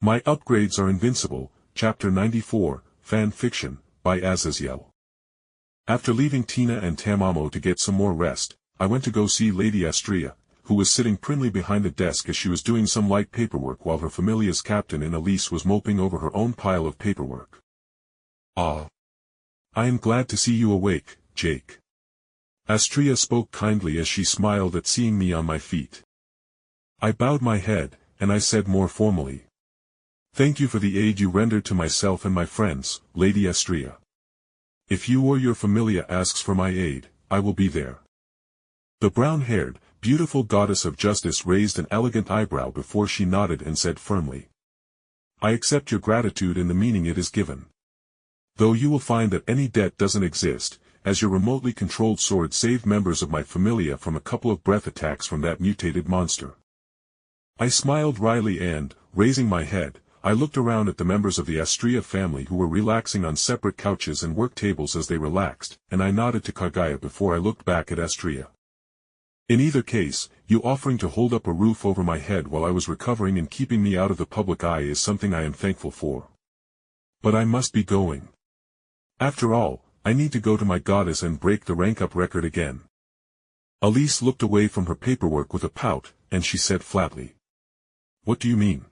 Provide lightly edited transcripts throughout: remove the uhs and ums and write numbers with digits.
My upgrades are Invincible, Chapter 94, Fan Fiction, by Azazyel. After leaving Tina and Tamamo to get some more rest, I went to go see Lady Astraea, who was sitting primly behind a desk as she was doing some light paperwork while her Familia's captain and Alise was moping over her own pile of paperwork. "Ah. I am glad to see you awake, Jake." Astraea spoke kindly as she smiled at seeing me on my feet. I bowed my head, and I said more formally, "Thank you for the aid you rendered to myself and my friends, Lady Astraea. If you or your Familia asks for my aid, I will be there." The brown-haired, beautiful goddess of justice raised an elegant eyebrow before she nodded and said firmly, "I accept your gratitude in the meaning it is given. Though you will find that any debt doesn't exist, as your remotely controlled sword saved members of my Familia from a couple of breath attacks from that mutated monster." I smiled wryly and, raising my head, I looked around at the members of the Astraea family who were relaxing on separate couches and work tables as they relaxed, and I nodded to Kagaya before I looked back at Astraea. "In either case, you offering to hold up a roof over my head while I was recovering and keeping me out of the public eye is something I am thankful for. But I must be going. After all, I need to go to my goddess and break the rank-up record again." Alise looked away from her paperwork with a pout, and she said flatly, "What do you mean?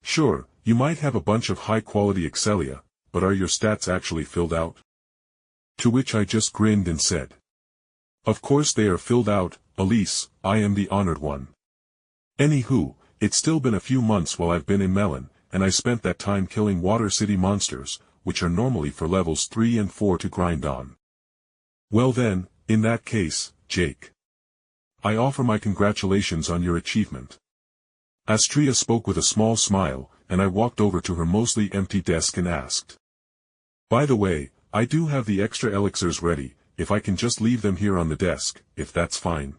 Sure, you might have a bunch of high-quality Excelia, but are your stats actually filled out?" To which I just grinned and said, "Of course they are filled out, Alise, I am the honored one. Anywho, it's still been a few months while I've been in Melon, and I spent that time killing Water City monsters, which are normally for levels 3 and 4 to grind on. Well then, in that case, Jake, I offer my congratulations on your achievement." Astraea spoke with a small smile, and I walked over to her mostly empty desk and asked, "By the way, I do have the extra elixirs ready, if I can just leave them here on the desk, if that's fine."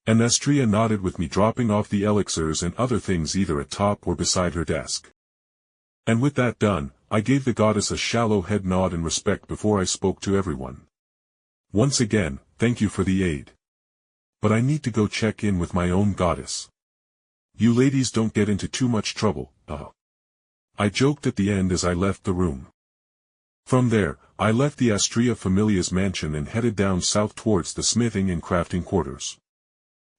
And Astraea nodded with me dropping off the elixirs and other things either atop or beside her desk. And with that done, I gave the goddess a shallow head nod in respect before I spoke to everyone. "Once again, thank you for the aid. But I need to go check in with my own goddess. You ladies don't get into too much trouble, I joked at the end as I left the room. From there, I left the Astraea Familia's mansion and headed down south towards the smithing and crafting quarters.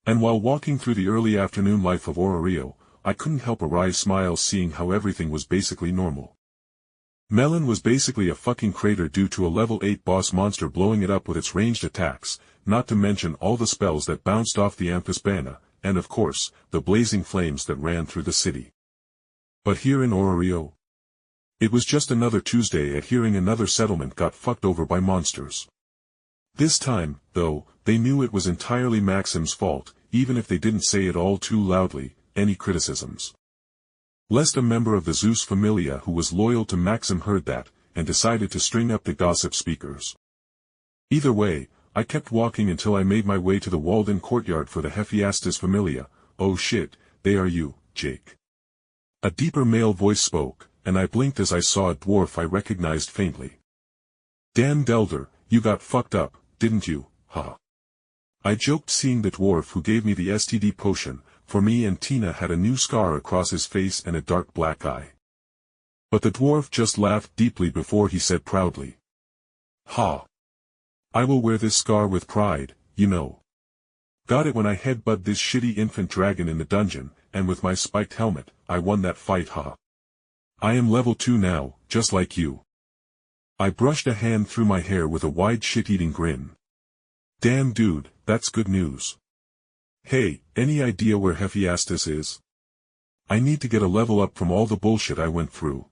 And while walking through the early afternoon life of Ororio, I couldn't help a wry smile seeing how everything was basically normal. Melon was basically a fucking crater due to a level 8 boss monster blowing it up with its ranged attacks, not to mention all the spells that bounced off the Amphisbana, and of course, the blazing flames that ran through the city. But here in Ororio, it was just another Tuesday at hearing another settlement got fucked over by monsters. This time, though, they knew it was entirely Maxim's fault, even if they didn't say it all too loudly. Any criticisms? Lest a member of the Zeus Familia who was loyal to Maxim heard that, and decided to string up the gossip speakers. Either way, I kept walking until I made my way to the walled-in courtyard for the Hephaestus Familia. "Oh shit, they are you, Jake." A deeper male voice spoke, and I blinked as I saw a dwarf I recognized faintly. "Damn Delder, you got fucked up, didn't you, huh?" I joked seeing the dwarf who gave me the STD potion, for me and Tina had a new scar across his face and a dark black eye. But the dwarf just laughed deeply before he said proudly, "Ha! I will wear this scar with pride, you know. Got it when I headbutt this shitty infant dragon in the dungeon, and with my spiked helmet, I won that fight, ha. I am level 2 now, just like you." I brushed a hand through my hair with a wide shit-eating grin. "Damn dude, that's good news. Hey, any idea where Hephaestus is? I need to get a level up from all the bullshit I went through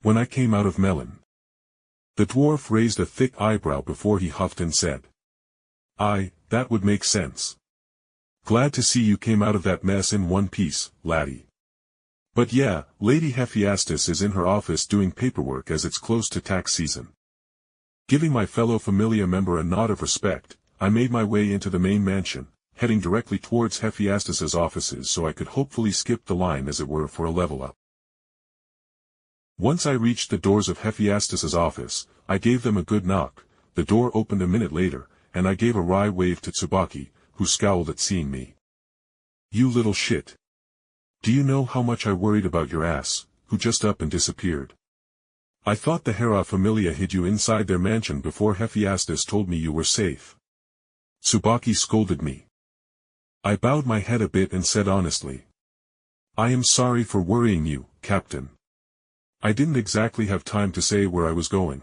when I came out of Melon." The dwarf raised a thick eyebrow before he huffed and said, That would make sense. Glad to see you came out of that mess in one piece, laddie. But yeah, Lady Hephaestus is in her office doing paperwork as it's close to tax season." Giving my fellow Familia member a nod of respect, I made my way into the main mansion, heading directly towards Hephaestus's offices so I could hopefully skip the line as it were for a level up. Once I reached the doors of Hephaestus's office, I gave them a good knock. The door opened a minute later, and I gave a wry wave to Tsubaki, who scowled at seeing me. "You little shit. Do you know how much I worried about your ass, who just up and disappeared? I thought the Hera Familia hid you inside their mansion before Hephaestus told me you were safe. Tsubaki scolded me. I bowed my head a bit and said honestly. I am sorry for worrying you, Captain. I didn't exactly have time to say where I was going.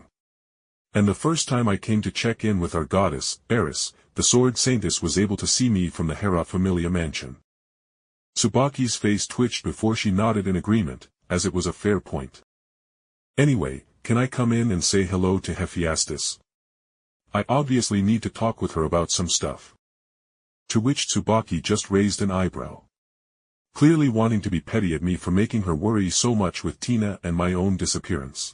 And the first time I came to check in with our goddess, Eris, the sword saintess was able to see me from the Hera Familia mansion. Tsubaki's face twitched before she nodded in agreement, as it was a fair point. Anyway, can I come in and say hello to Hephaestus? I obviously need to talk with her about some stuff. To which Tsubaki just raised an eyebrow. Clearly wanting to be petty at me for making her worry so much with Tina and my own disappearance.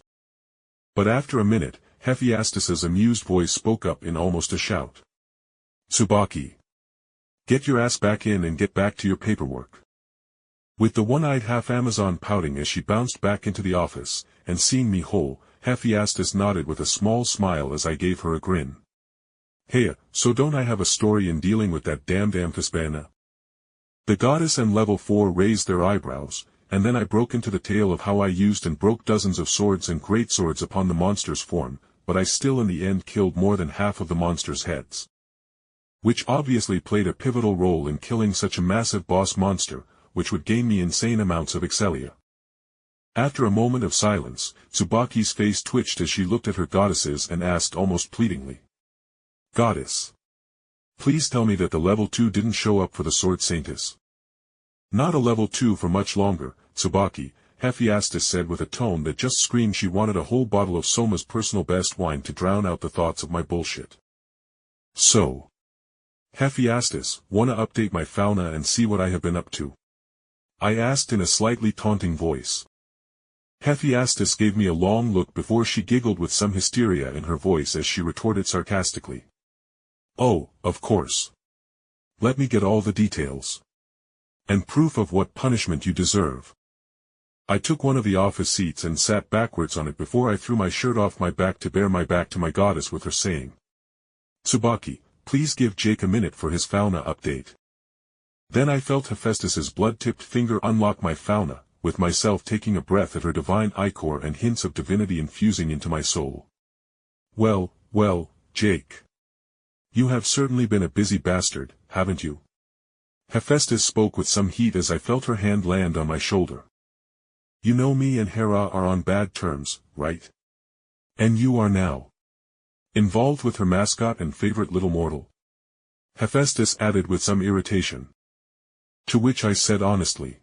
But after a minute, Hephaestus's amused voice spoke up in almost a shout. Tsubaki. Get your ass back in and get back to your paperwork. With the one-eyed half-Amazon pouting as she bounced back into the office, and seeing me whole, Hephaestus nodded with a small smile as I gave her a grin. Hey, so don't I have a story in dealing with that damned Amphisbaena? The goddess and level 4 raised their eyebrows, and then I broke into the tale of how I used and broke dozens of swords and greatswords upon the monster's form, but I still in the end killed more than half of the monster's heads. Which obviously played a pivotal role in killing such a massive boss monster, which would gain me insane amounts of Excelia. After a moment of silence, Tsubaki's face twitched as she looked at her goddesses and asked almost pleadingly. Goddess. Please tell me that the level 2 didn't show up for the sword saintess. Not a level 2 for much longer, Tsubaki, Hephaestus said with a tone that just screamed she wanted a whole bottle of Soma's personal best wine to drown out the thoughts of my bullshit. So. Hephaestus, wanna update my fauna and see what I have been up to? I asked in a slightly taunting voice. Hephaestus gave me a long look before she giggled with some hysteria in her voice as she retorted sarcastically. Oh, of course. Let me get all the details. And proof of what punishment you deserve. I took one of the office seats and sat backwards on it before I threw my shirt off my back to bare my back to my goddess with her saying. Tsubaki, please give Jake a minute for his fauna update. Then I felt Hephaestus's blood-tipped finger unlock my fauna, with myself taking a breath at her divine ichor and hints of divinity infusing into my soul. Well, Jake. You have certainly been a busy bastard, haven't you? Hephaestus spoke with some heat as I felt her hand land on my shoulder. You know me and Hera are on bad terms, right? And you are now involved with her mascot and favorite little mortal. Hephaestus added with some irritation. To which I said honestly.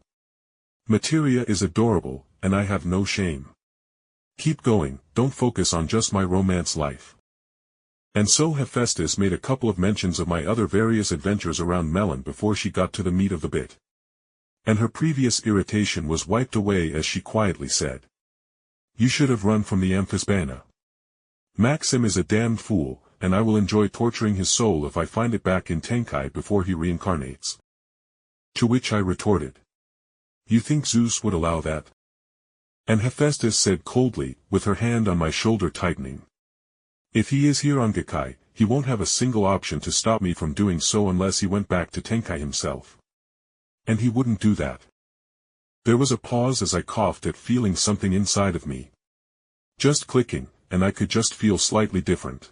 Materia is adorable, and I have no shame. Keep going, don't focus on just my romance life. And so Hephaestus made a couple of mentions of my other various adventures around Melon before she got to the meat of the bit. And her previous irritation was wiped away as she quietly said. You should have run from the Amphisbaena. Maxim is a damned fool, and I will enjoy torturing his soul if I find it back in Tenkai before he reincarnates. To which I retorted. You think Zeus would allow that? And Hephaestus said coldly, with her hand on my shoulder tightening. If he is here on Gakkai, he won't have a single option to stop me from doing so unless he went back to Tenkai himself. And he wouldn't do that. There was a pause as I coughed at feeling something inside of me. Just clicking, and I could just feel slightly different.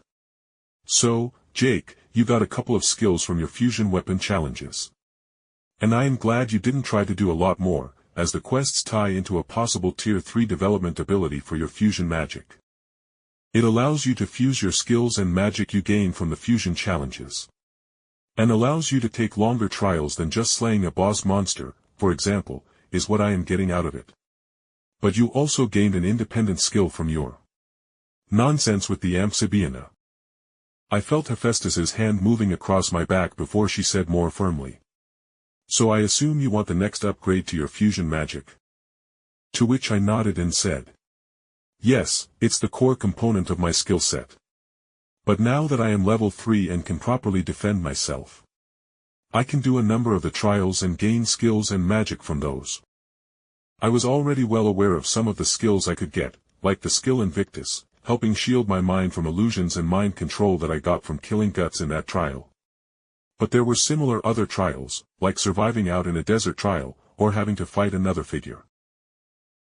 So, Jake, you got a couple of skills from your fusion weapon challenges. And I am glad you didn't try to do a lot more, as the quests tie into a possible Tier 3 development ability for your fusion magic. It allows you to fuse your skills and magic you gain from the fusion challenges. And allows you to take longer trials than just slaying a boss monster, for example, is what I am getting out of it. But you also gained an independent skill from your nonsense with the Amphisbaena. I felt Hephaestus's hand moving across my back before she said more firmly. So I assume you want the next upgrade to your fusion magic. To which I nodded and said. Yes, it's the core component of my skill set. But now that I am level 3 and can properly defend myself, I can do a number of the trials and gain skills and magic from those. I was already well aware of some of the skills I could get, like the skill Invictus, helping shield my mind from illusions and mind control that I got from killing Guts in that trial. But there were similar other trials, like surviving out in a desert trial, or having to fight another figure.